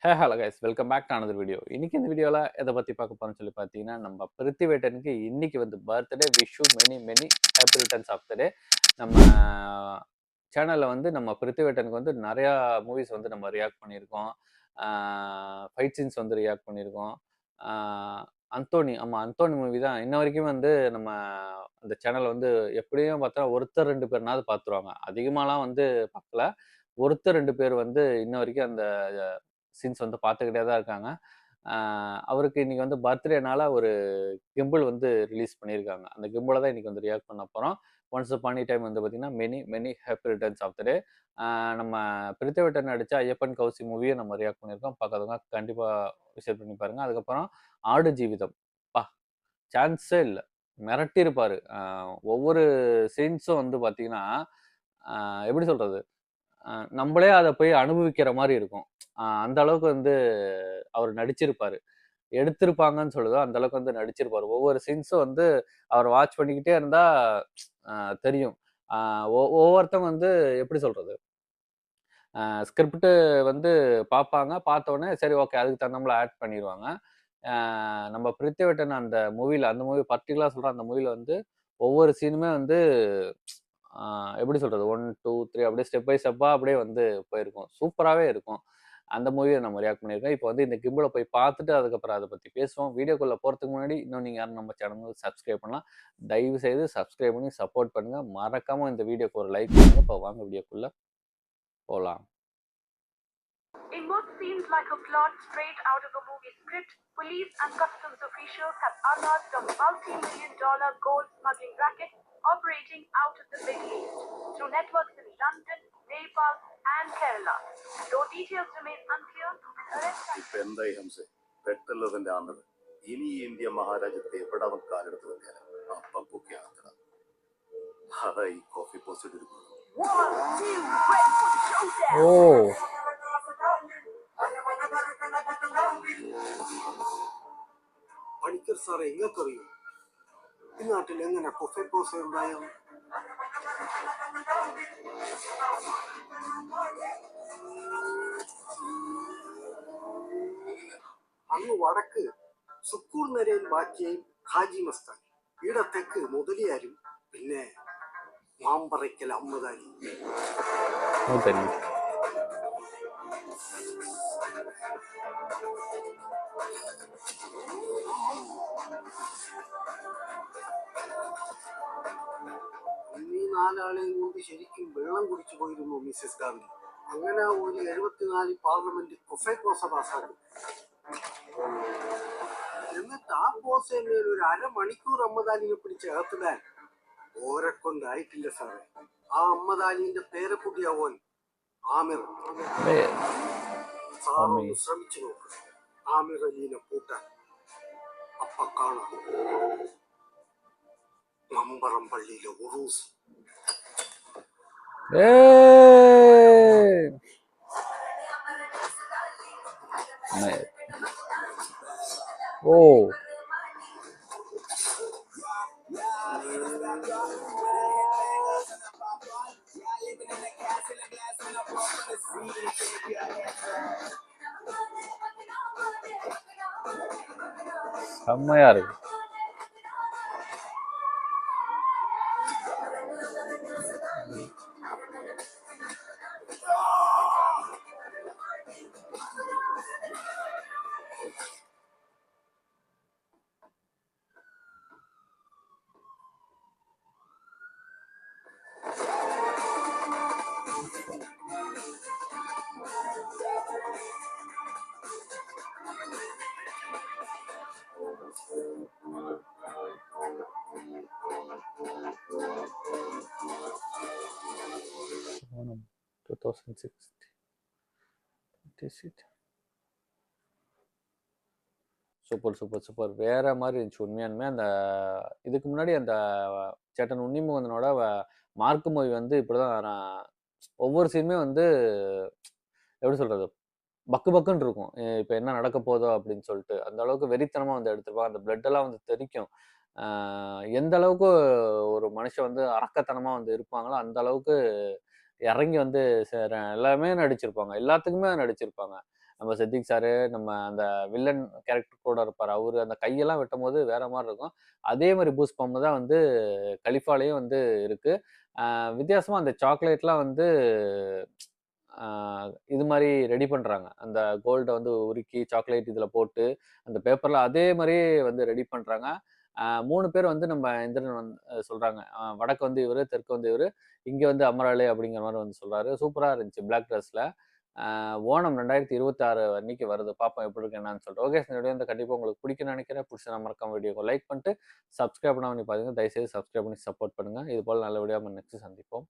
Hello guys, welcome back to another video. இன்னைக்கு இந்த வீடியோவில் எதை பற்றி பார்க்க போகிறோம்னு சொல்லி பார்த்தீங்கன்னா, நம்ம பிருத்திவேட்டனுக்கு இன்னைக்கு வந்து birthday. Wish you many many happy returns of the day. நம்ம சேனலில் வந்து நம்ம பிருத்திவேட்டனுக்கு வந்து நிறையா மூவிஸ் வந்து நம்ம ரியாக்ட் பண்ணியிருக்கோம். ஃபைட் சீன்ஸ் வந்து ரியாக்ட் பண்ணியிருக்கோம். அந்தோனி அந்தோனி மூவி தான் இன்ன வரைக்கும் வந்து நம்ம அந்த சேனல் வந்து எப்படியும் பார்த்தா ஒருத்தர் 2 பேர்னாவது பார்த்துருவாங்க. அதிகமாகலாம் வந்து பார்க்கல. ஒருத்தர் 2 பேர் வந்து இன்ன வரைக்கும் அந்த சீன்ஸ் வந்து பார்த்துக்கிட்டே தான் இருக்காங்க. அவருக்கு இன்னைக்கு வந்து பர்த்டேனால ஒரு கிம்பிள் வந்து ரிலீஸ் பண்ணியிருக்காங்க. அந்த கிம்பிளை தான் இன்னைக்கு வந்து ரியாக்ட் பண்ண போகிறோம். ஒன்ஸ் அப்பான் எ டைம் வந்து பார்த்தீங்கன்னா many many happy returns of the day. நம்ம பிருத்திவேட்டன் நடித்த ஐயப்பன் கௌசி மூவியை நம்ம ரியாக்ட் பண்ணியிருக்கோம். பார்க்காதவங்க கண்டிப்பாக விசிட் பண்ணி பாருங்க. அதுக்கப்புறம் ஆடு ஜீவிதம், பா சான்ஸே இல்லை, மிரட்டியிருப்பாரு. ஒவ்வொரு சீன்ஸும் வந்து பார்த்தீங்கன்னா எப்படி சொல்றது, நம்மளே அதை போய் அனுபவிக்கிற மாதிரி இருக்கும். அந்த அளவுக்கு வந்து அவர் நடிச்சிருப்பாரு. எடுத்திருப்பாங்கன்னு சொல்லுதோ அந்த அளவுக்கு வந்து நடிச்சிருப்பாரு. ஒவ்வொரு சீன்ஸும் வந்து அவர் வாட்ச் பண்ணிக்கிட்டே இருந்தா தெரியும். ஒவ்வொருத்தவங்க வந்து எப்படி சொல்றது, ஸ்கிரிப்ட் வந்து பார்ப்பாங்க. பார்த்தோன்னே சரி ஓகே அதுக்கு தகுந்த ஆட் பண்ணிடுவாங்க. நம்ம பிருத்திவேட்டன் அந்த மூவி பர்டிகுலராக சொல்கிறேன். அந்த மூவியில் வந்து ஒவ்வொரு சீனுமே வந்து எப்படி சொல்கிறது, 1, 2, 3 அப்படியே ஸ்டெப் பை ஸ்டெப்பாக அப்படியே வந்து போயிருக்கும். சூப்பராகவே இருக்கும். அந்த மூவியை நம்ம ரியாக்ட் பண்ணியிருக்கோம். இப்போ வந்து இந்த கிம்பிளை போய் பார்த்துட்டு அதுக்கப்புறம் அதை பற்றி பேசுவோம். வீடியோக்குள்ளே போகிறதுக்கு முன்னாடி இன்னும் நீங்கள் யாரும் நம்ம சேனலுக்கு சப்ஸ்கிரைப் பண்ணலாம். தயவு செய்து சப்ஸ்கிரைப் பண்ணி சப்போர்ட் பண்ணுங்கள். மறக்காமல் இந்த வீடியோக்கு ஒரு லைக் பண்ணுங்கள். இப்போ வாங்க வீடியோக்குள்ளே போகலாம். In what seems like a plot straight out of a movie script, police and customs officials have unearthed a multi-million-dollar gold smuggling racket operating out of the Middle East through networks in London, Nepal, and Kerala. Though details remain unclear, എന്തായി ഹംസെ പെട്ടുള്ളതിന്റെ ആണത് ഇനി India മഹാരാജ്യത്തെ എവിടെ അവൻ കാലെടുത്ത് വെക്കാൻ അപ്പം പൊക്കിയാണ് അതായി coffee post എടുക്കുന്നു. പണിക്കർ സാറെ എങ്ങക്കറിയോ ഈ നാട്ടിൽ എങ്ങനെ കൊഫെ പോസ് ഉണ്ടായോ? അങ്ങ് വടക്ക് സുക്കൂർ നരയിൽ ബാക്കിയും ഹാജി മസ്താൻ, ഇവിടെ തെക്ക് മുതലിയാരും, പിന്നെ മാമ്പറയ്ക്കൽ അമ്മദാനി. ഈ നാലാളെയും കൊണ്ട് ശരിക്കും വെള്ളം കുടിച്ചു പോയിരുന്നു മിസ്സിസ് ഗാന്ധി. അങ്ങനെ ഒരു 74 പാർലമെന്റ് കൊഫെ കോസ പാസ്സാക്കി. എന്നിട്ട് ആ കോസയിൽ ഒരു അരമണിക്കൂർ അമ്മദാനിനെ പിടിച്ച് അകത്തിടാൻ ഓരെക്കൊണ്ടായിട്ടില്ല സാറേ. ആ അമ്മദാനിന്റെ പേരക്കുട്ടിയാവോൻ ആമിർ. സാറൊന്ന് ശ്രമിച്ചു നോക്ക് ആമിർ അലീനെ പൂട്ടാൻ. അപ്പ കാണാം മമ്പറം പള്ളിയിലെ ഉറൂസ്. செம்மையா இருக்கு. சூப்பர் சூப்பர் சூப்பர், வேற மாதிரி இருந்துச்சு உண்மையானுமே. அந்த இதுக்கு முன்னாடி அந்த சேட்டன் உன்னிமுகந்தனோட மார்க்கு மூவி வந்து இப்படிதான். ஒவ்வொரு சீனுமே வந்து எப்படி சொல்றது, பக்கு பக்குன்னு இருக்கும். இப்போ என்ன நடக்க போதோ அப்படின்னு சொல்லிட்டு அந்த அளவுக்கு வெறித்தனமா வந்து எடுத்துருப்பாங்க. அந்த பிளட் எல்லாம் வந்து தெரிக்கும். எந்த அளவுக்கு ஒரு மனுஷன் வந்து அரக்கத்தனமா வந்து இருப்பாங்களோ அந்த அளவுக்கு இறங்கி வந்து எல்லாமே நடிச்சிருப்பாங்க. எல்லாத்துக்குமே நடிச்சிருப்பாங்க. நம்ம சித்திக் சாரு, நம்ம அந்த வில்லன் கேரக்டர் கூட இருப்பாரு. அவரு அந்த கையெல்லாம் வெட்டும்போது வேற மாரி இருக்கும். அதே மாரி பூஸ்ட் பம்ப் தான் வந்து கலிஃபாலயும் வந்து இருக்கு. வித்தியாசமா அந்த சாக்லேட்லாம் வந்து ஆ இது மாரி ரெடி பண்றாங்க. அந்த கோல்ட வந்து உருக்கி சாக்லேட் இதுல போட்டு, அந்த பேப்பர்ல அதே மாரியே வந்து ரெடி பண்றாங்க. 3 பேர் வந்து நம்ம இந்திரன் சொல்றாங்க. வடக்கு வந்து இவரு, தெற்கு வந்து இவரு, இங்க வந்து அமராளி அப்படிங்கிற மாரி வந்து சொல்றாரு. சூப்பரா இருந்துச்சு பிளாக் ட்ரெஸ்ல. ஓணம் 2026 அன்னைக்கு வருது. பார்ப்போம் எப்படி இருக்கு என்னன்னு சொல்லிட்டு. ஓகே, இந்த வீடியோ வந்து கண்டிப்பா உங்களுக்கு பிடிக்கும்னு நெனைக்கிறேன். பிடிச்சா மறக்காம வீடியோக்கு லைக் பண்ணிட்டு, சப்ஸ்கிரைப் பண்ணாம நீ பாத்தீங்கன்னா, தயவுசெய்து சப்ஸ்கிரைப் பண்ணி சப்போர்ட் பண்ணுங்க. இது போல நல்ல வீடியோ நம்ம நெக்ஸ்ட் சந்திப்போம்.